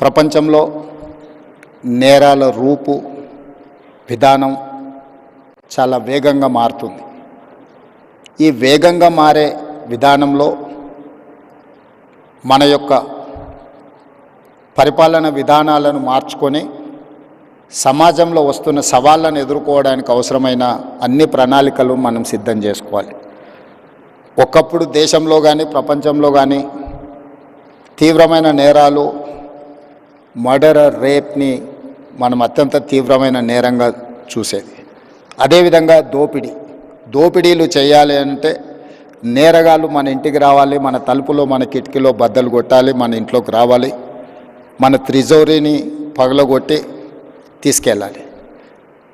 ప్రపంచంలో నేరాల రూపు విధానం చాలా వేగంగా మారుతుంది. ఈ వేగంగా మారే విధానంలో మన యొక్క పరిపాలన విధానాలను మార్చుకొని సమాజంలో వస్తున్న సవాళ్ళను ఎదుర్కోవడానికి అవసరమైన అన్ని ప్రణాళికలు మనం సిద్ధం చేసుకోవాలి. ఒకప్పుడు దేశంలో కానీ ప్రపంచంలో కానీ తీవ్రమైన నేరాలు, మర్డర్, రేప్ని మనం అత్యంత తీవ్రమైన నేరంగా చూసేది. అదేవిధంగా దోపిడీలు చేయాలి అంటే నేరగాళ్ళు మన ఇంటికి రావాలి, మన తలుపులో మన కిటికీలో బద్దలు కొట్టాలి, మన ఇంట్లోకి రావాలి, మన త్రిజోరీని పగలగొట్టి తీసుకెళ్ళాలి.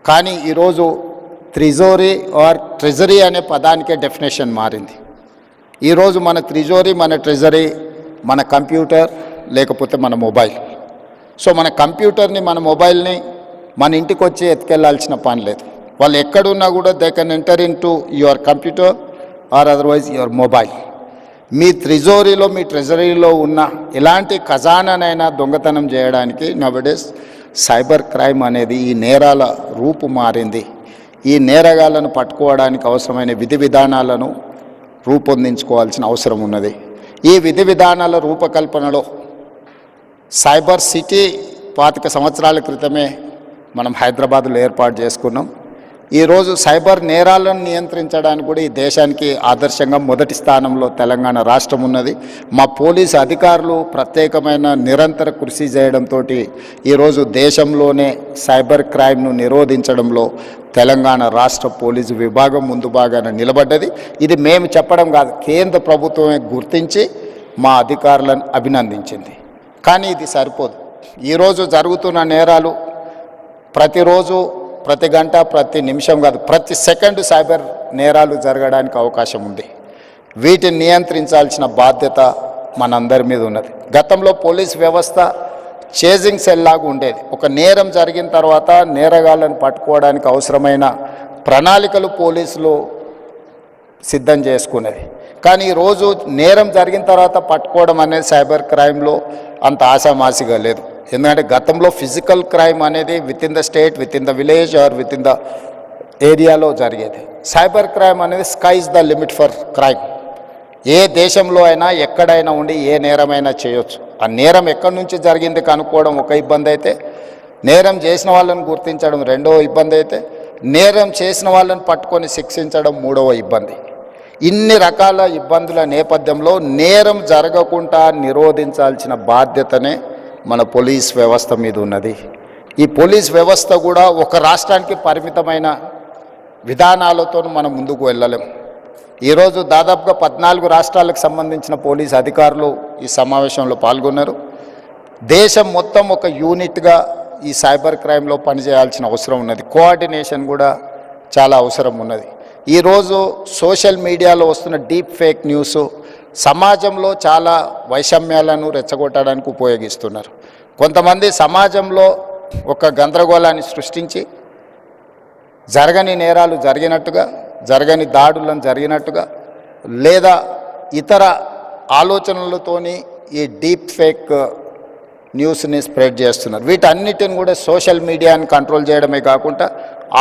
కానీ ఈరోజు త్రిజోరీ ఆర్ ట్రెజరీ అనే పదానికే డెఫినేషన్ మారింది. ఈరోజు మన త్రిజోరీ, మన ట్రెజరీ మన కంప్యూటర్ లేకపోతే మన మొబైల్. సో మన కంప్యూటర్ని, మన మొబైల్ని మన ఇంటికి వచ్చి ఎత్తుకెళ్లాల్సిన పని లేదు. వాళ్ళు ఎక్కడున్నా కూడా they can enter into your computer or otherwise your mobile. మీ త్రిజోరీలో, మీ ట్రెజరీలో ఉన్న ఎలాంటి ఖజానానైనా దొంగతనం చేయడానికి నవడేస్ సైబర్ క్రైమ్ అనేది ఈ నేరాల రూపు మారింది. ఈ నేరగాళ్లను పట్టుకోవడానికి అవసరమైన విధి విధానాలను రూపొందించుకోవాల్సిన అవసరం ఉన్నది. ఈ విధి విధానాల రూపకల్పనలో సైబర్ సిటీ 25 సంవత్సరాల క్రితమే మనం హైదరాబాద్లో ఏర్పాటు చేసుకున్నాం. ఈరోజు సైబర్ నేరాలను నియంత్రించడానికి కూడా ఈ దేశానికి ఆదర్శంగా మొదటి స్థానంలో తెలంగాణ రాష్ట్రం ఉన్నది. మా పోలీసు అధికారులు ప్రత్యేకమైన నిరంతర కృషి చేయడంతో ఈరోజు దేశంలోనే సైబర్ క్రైమ్ను నిరోధించడంలో తెలంగాణ రాష్ట్ర పోలీసు విభాగం ముందు భాగాన నిలబడ్డది. ఇది మేము చెప్పడం కాదు, కేంద్ర ప్రభుత్వమే గుర్తించి మా అధికారులను అభినందించింది. కానీ ఇది సరిపోదు. ఈరోజు జరుగుతున్న నేరాలు ప్రతిరోజు, ప్రతి గంట, ప్రతి నిమిషం కాదు, ప్రతి సెకండ్ సైబర్ నేరాలు జరగడానికి అవకాశం ఉంది. వీటిని నియంత్రించాల్సిన బాధ్యత మనందరి మీద ఉన్నది. గతంలో పోలీస్ వ్యవస్థ చేజింగ్ సెల్ లాగా ఉండేది. ఒక నేరం జరిగిన తర్వాత నేరగాళ్లను పట్టుకోవడానికి అవసరమైన ప్రణాళికలు పోలీసులు సిద్ధం చేసుకునేది. కానీ ఈరోజు నేరం జరిగిన తర్వాత పట్టుకోవడం అనేది సైబర్ క్రైమ్లో అంత ఆశామాసిగా లేదు. ఎందుకంటే గతంలో ఫిజికల్ క్రైమ్ అనేది within the state, within the village or within the ఏరియాలో జరిగేది. సైబర్ క్రైమ్ అనేది sky is the limit for crime. ఏ దేశంలో అయినా ఎక్కడైనా ఉండి ఏ నేరమైనా చేయొచ్చు. ఆ నేరం ఎక్కడి నుంచి జరిగింది కనుక్కోవడం ఒక ఇబ్బంది అయితే, నేరం చేసిన వాళ్ళని గుర్తించడం రెండవ ఇబ్బంది అయితే, నేరం చేసిన వాళ్ళని పట్టుకొని శిక్షించడం మూడవ ఇబ్బంది. ఇన్ని రకాల ఇబ్బందుల నేపథ్యంలో నేరం జరగకుండా నిరోధించాల్సిన బాధ్యతనే మన పోలీస్ వ్యవస్థ మీద ఉన్నది. ఈ పోలీస్ వ్యవస్థ కూడా ఒక రాష్ట్రానికి పరిమితమైన విధానాలతో మనం ముందుకు వెళ్ళలేం. ఈరోజు దాదాపుగా 14 రాష్ట్రాలకు సంబంధించిన పోలీస్ అధికారులు ఈ సమావేశంలో పాల్గొన్నారు. దేశం మొత్తం ఒక యూనిట్గా ఈ సైబర్ క్రైమ్లో పనిచేయాల్సిన అవసరం ఉన్నది. కోఆర్డినేషన్ కూడా చాలా అవసరం ఉన్నది. ఈరోజు సోషల్ మీడియాలో వస్తున్న డీప్ ఫేక్ న్యూస్ సమాజంలో చాలా వైషమ్యాలను రెచ్చగొట్టడానికి ఉపయోగిస్తున్నారు. కొంతమంది సమాజంలో ఒక గందరగోళాన్ని సృష్టించి జరగని నేరాలు జరిగినట్టుగా, జరగని దాడులను జరిగినట్టుగా, లేదా ఇతర ఆలోచనలతోని ఈ డీప్ ఫేక్ న్యూస్ని స్ప్రెడ్ చేస్తున్నారు. వీటన్నిటిని కూడా సోషల్ మీడియాని కంట్రోల్ చేయడమే కాకుండా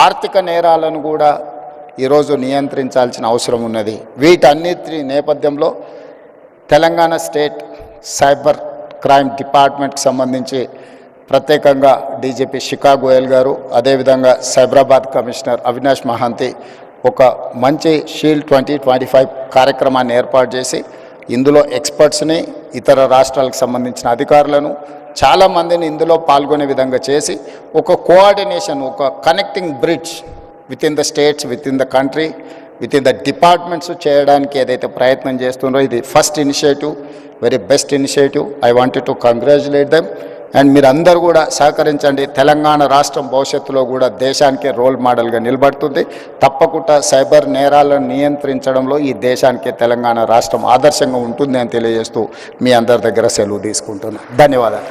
ఆర్థిక నేరాలను కూడా ఈరోజు నియంత్రించాల్సిన అవసరం ఉన్నది. వీటన్నిటి నేపథ్యంలో తెలంగాణ స్టేట్ సైబర్ క్రైమ్ డిపార్ట్మెంట్కి సంబంధించి ప్రత్యేకంగా డీజీపీ శిఖా గోయల్ గారు, అదేవిధంగా సైబరాబాద్ కమిషనర్ అవినాష్ మహాంతి ఒక మంచి షీల్డ్ 2025 కార్యక్రమాన్ని ఏర్పాటు చేసి ఇందులో ఎక్స్పర్ట్స్ని, ఇతర రాష్ట్రాలకు సంబంధించిన అధికారులను చాలామందిని ఇందులో పాల్గొనే విధంగా చేసి ఒక కోఆర్డినేషన్, ఒక connecting bridge with in the states, with in the country, with in the departments చేయడానికి ఏదైతే ప్రయత్నం చేస్తున్నారో ఇది first initiative, very best initiative. I wanted to congratulate them. And మీరందరూ కూడా సహకరించండి. తెలంగాణ రాష్ట్రం భవిష్యత్తులో కూడా దేశానికే రోల్ మోడల్గా నిలబడుతుంది. తప్పకుండా సైబర్ నేరాలను నియంత్రించడంలో ఈ దేశానికే తెలంగాణ రాష్ట్రం ఆదర్శంగా ఉంటుంది అని తెలియజేస్తూ మీ అందరి దగ్గర సెలవు తీసుకుంటున్నాను. ధన్యవాదాలు.